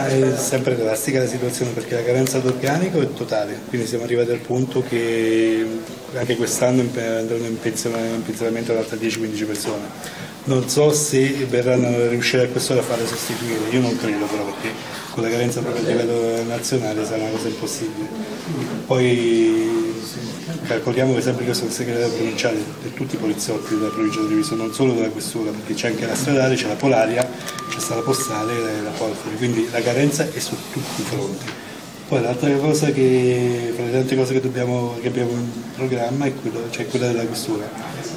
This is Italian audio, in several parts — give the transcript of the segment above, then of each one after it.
Ma è sempre drastica la situazione perché la carenza d'organico è totale, quindi siamo arrivati al punto che anche quest'anno andranno in pensionamento un'altra 10-15 persone. Non so se verranno riuscire a quest'ora a farle sostituire, io non credo però perché con la carenza proprio a livello nazionale sarà una cosa impossibile. Poi calcoliamo che sempre che sono il segretario provinciale e tutti i poliziotti della provincia di Treviso, non solo della questura, perché c'è anche la stradale, c'è la Polaria, c'è sta la postale e la Polfori, quindi la carenza è su tutti i fronti. Poi l'altra cosa che, fra le tante cose che abbiamo in programma è quella della questura.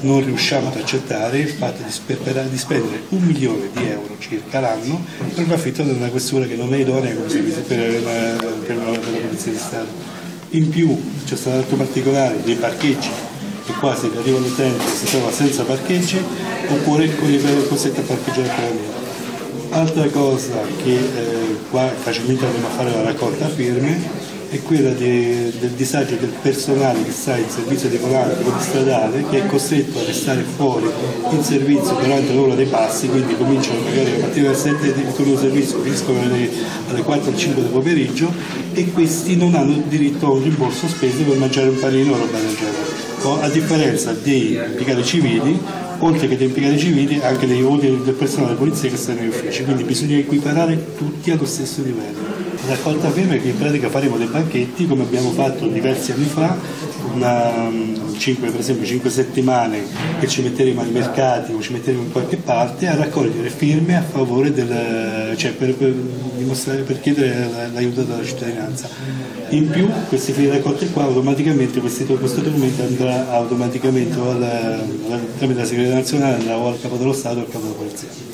Non riusciamo ad accettare il fatto di spendere 1 milione di euro circa l'anno per l'affitto di una questura che non è idonea come servizio per la Polizia di Stato. In più c'è stato un altro particolare dei parcheggi, che qua se arriva l'utente si trova senza parcheggi oppure con il cosiddetto parcheggio del carabinieri. Altra cosa che qua facilmente andremo a fare la raccolta firme è quella del disagio del personale che sta in servizio di volante o di stradale, che è costretto a restare fuori in servizio durante l'ora dei passi, quindi cominciano magari a partire dalle 7 di turno di servizio, finiscono alle 4 o 5 del pomeriggio e questi non hanno diritto a un rimborso spese per mangiare un panino o roba del genere. A differenza dei impiegati civili, oltre che dei impiegati civili, anche del personale della polizia che sta negli uffici, quindi bisogna equiparare tutti allo stesso livello. La raccolta firme che in pratica faremo dei banchetti come abbiamo fatto diversi anni fa, per esempio 5 settimane che ci metteremo ai mercati o ci metteremo in qualche parte a raccogliere firme a favore per chiedere l'aiuto della cittadinanza. In più questi firme raccolte qua automaticamente, questo documento andrà automaticamente tramite la segreteria nazionale o al capo dello Stato o al capo della polizia.